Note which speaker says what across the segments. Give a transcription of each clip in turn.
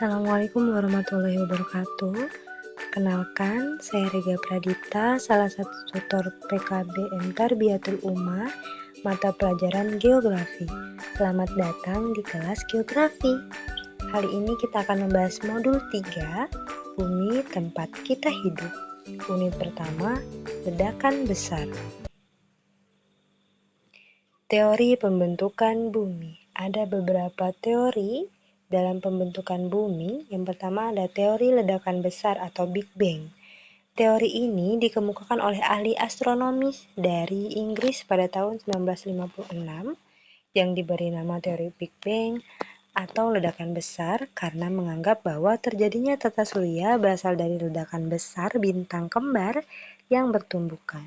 Speaker 1: Assalamualaikum warahmatullahi wabarakatuh. Perkenalkan, saya Rega Pradita, salah satu tutor PKBM Tarbiyatul Ummah, mata pelajaran Geografi. Selamat datang di kelas Geografi. Kali ini kita akan membahas modul 3, Bumi Tempat Kita Hidup. Unit pertama, Ledakan Besar. Teori pembentukan bumi. Ada beberapa teori dalam pembentukan bumi. Yang pertama ada teori ledakan besar atau Big Bang. Teori ini dikemukakan oleh ahli astronomi dari Inggris pada tahun 1956 yang diberi nama teori Big Bang atau ledakan besar karena menganggap bahwa terjadinya tata surya berasal dari ledakan besar bintang kembar yang bertumbukan.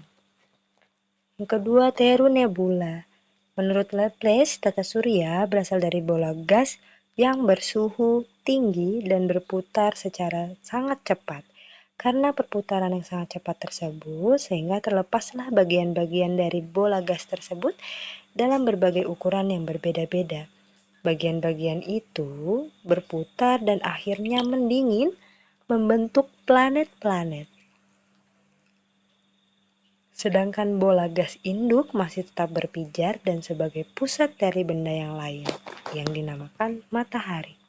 Speaker 1: Yang kedua, teori nebula. Menurut Laplace, tata surya berasal dari bola gas yang bersuhu tinggi dan berputar secara sangat cepat. Karena perputaran yang sangat cepat tersebut, sehingga terlepaslah bagian-bagian dari bola gas tersebut dalam berbagai ukuran yang berbeda-beda. Bagian-bagian itu berputar dan akhirnya mendingin, membentuk planet-planet. Sedangkan bola gas induk masih tetap berpijar dan sebagai pusat dari benda yang lain, yang dinamakan matahari.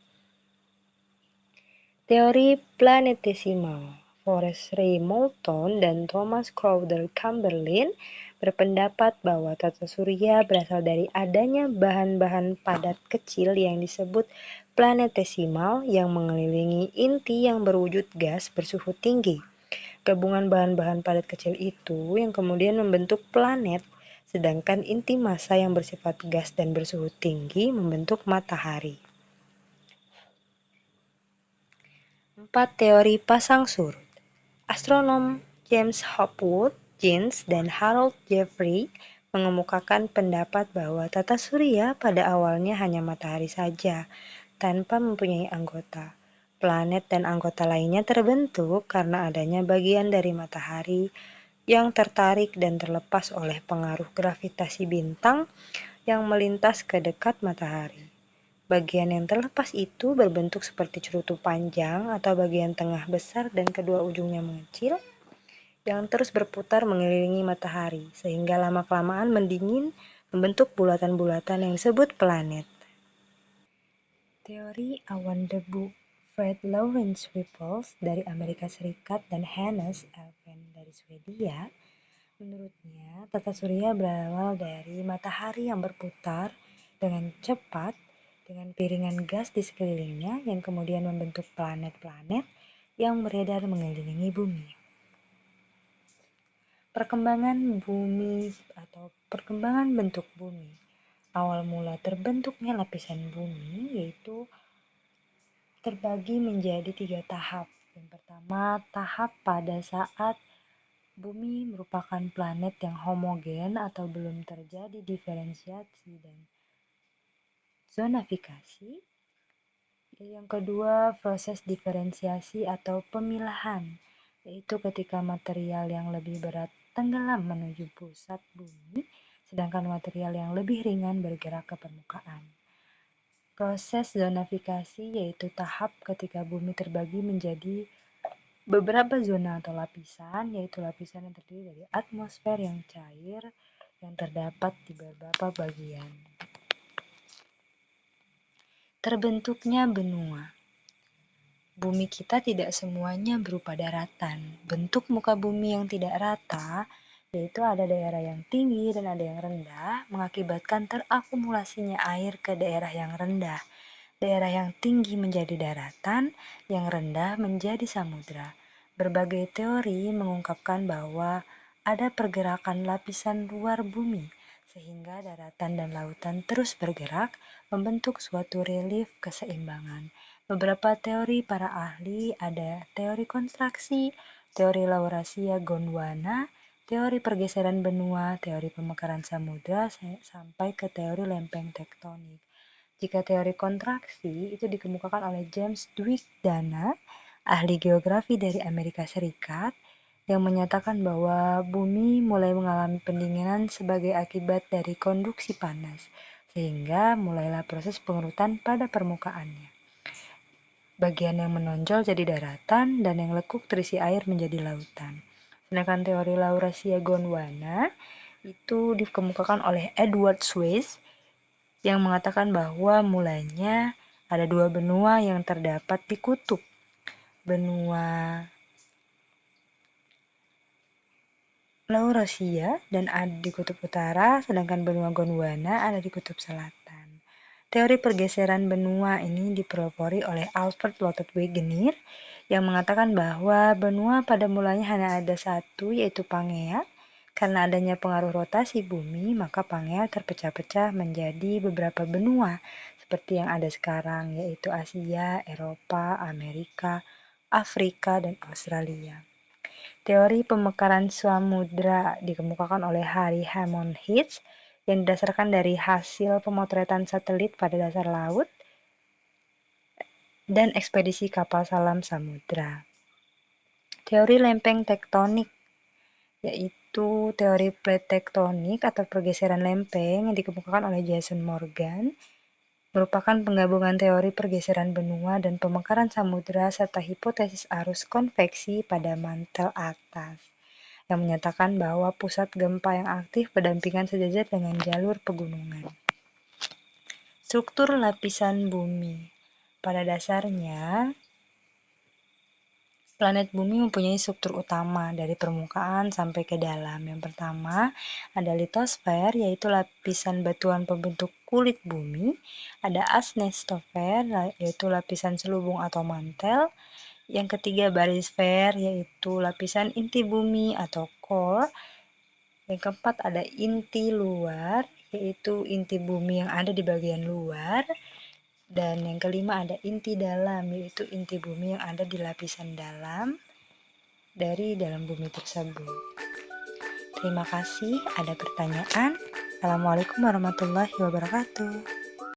Speaker 1: Teori planetesimal. Forrest Ray Moulton dan Thomas Crowder Chamberlain berpendapat bahwa tata surya berasal dari adanya bahan-bahan padat kecil yang disebut planetesimal yang mengelilingi inti yang berwujud gas bersuhu tinggi. Gabungan bahan-bahan padat kecil itu yang kemudian membentuk planet, sedangkan inti massa yang bersifat gas dan bersuhu tinggi membentuk matahari. 4. Teori pasang surut. Astronom James Hopwood, Jens, dan Harold Jeffrey mengemukakan pendapat bahwa tata surya pada awalnya hanya matahari saja, tanpa mempunyai anggota. Planet dan anggota lainnya terbentuk karena adanya bagian dari matahari yang tertarik dan terlepas oleh pengaruh gravitasi bintang yang melintas ke dekat matahari. Bagian yang terlepas itu berbentuk seperti cerutu panjang atau bagian tengah besar dan kedua ujungnya mengecil yang terus berputar mengelilingi matahari sehingga lama-kelamaan mendingin membentuk bulatan-bulatan yang disebut planet. Teori awan debu. Fred Lawrence Whipples dari Amerika Serikat dan Hannes Alfvén dari Swedia, menurutnya tata surya berawal dari matahari yang berputar dengan cepat dengan piringan gas di sekelilingnya yang kemudian membentuk planet-planet yang beredar mengelilingi bumi. Perkembangan bumi atau perkembangan bentuk bumi. Awal mula terbentuknya lapisan bumi yaitu terbagi menjadi 3 tahap. Yang pertama, tahap pada saat bumi merupakan planet yang homogen atau belum terjadi diferensiasi dan zonifikasi. Yang kedua, proses diferensiasi atau pemilahan, yaitu ketika material yang lebih berat tenggelam menuju pusat bumi, sedangkan material yang lebih ringan bergerak ke permukaan. Proses zonifikasi yaitu tahap ketika bumi terbagi menjadi beberapa zona atau lapisan, yaitu lapisan yang terdiri dari atmosfer yang cair yang terdapat di beberapa bagian. Terbentuknya benua. Bumi kita tidak semuanya berupa daratan. Bentuk muka bumi yang tidak rata, yaitu ada daerah yang tinggi dan ada yang rendah, mengakibatkan terakumulasinya air ke daerah yang rendah. Daerah yang tinggi menjadi daratan, yang rendah menjadi samudra. Berbagai teori mengungkapkan bahwa ada pergerakan lapisan luar bumi, sehingga daratan dan lautan terus bergerak, membentuk suatu relief keseimbangan. Beberapa teori para ahli ada teori kontraksi, teori Laurasia Gondwana, teori pergeseran benua, teori pemekaran samudra, sampai ke teori lempeng tektonik. Jika teori kontraksi itu dikemukakan oleh James Dwight-Dana, ahli geografi dari Amerika Serikat, yang menyatakan bahwa bumi mulai mengalami pendinginan sebagai akibat dari konduksi panas, sehingga mulailah proses pengerutan pada permukaannya. Bagian yang menonjol jadi daratan dan yang lekuk terisi air menjadi lautan. Sedangkan teori Laurasia Gondwana itu dikemukakan oleh Edward Swiss yang mengatakan bahwa mulanya ada dua benua yang terdapat di kutub. Benua Laurasia dan ada di kutub utara, sedangkan benua Gondwana ada di kutub selatan. Teori pergeseran benua ini dipelopori oleh Alfred Lotet Wegener yang mengatakan bahwa benua pada mulanya hanya ada satu, yaitu Pangea. Karena adanya pengaruh rotasi bumi, maka Pangea terpecah-pecah menjadi beberapa benua seperti yang ada sekarang, yaitu Asia, Eropa, Amerika, Afrika, dan Australia. Teori pemekaran samudra dikemukakan oleh Harry Hammond Hitch yang didasarkan dari hasil pemotretan satelit pada dasar laut dan ekspedisi kapal selam samudra. Teori lempeng tektonik, yaitu teori plate tektonik atau pergeseran lempeng yang dikemukakan oleh Jason Morgan, merupakan penggabungan teori pergeseran benua dan pemekaran samudra serta hipotesis arus konveksi pada mantel atas, yang menyatakan bahwa pusat gempa yang aktif berdampingan sejajar dengan jalur pegunungan. Struktur lapisan bumi. Pada dasarnya, planet bumi mempunyai struktur utama dari permukaan sampai ke dalam. Yang pertama, ada litosfer, yaitu lapisan batuan pembentuk kulit bumi. Ada asnestosfer, yaitu lapisan selubung atau mantel. Yang ketiga, barisfer, yaitu lapisan inti bumi atau core. Yang keempat, ada inti luar, yaitu inti bumi yang ada di bagian luar. Dan yang kelima, ada inti dalam, yaitu inti bumi yang ada di lapisan dalam dari dalam bumi tersebut. Terima kasih. Ada pertanyaan? Assalamualaikum warahmatullahi wabarakatuh.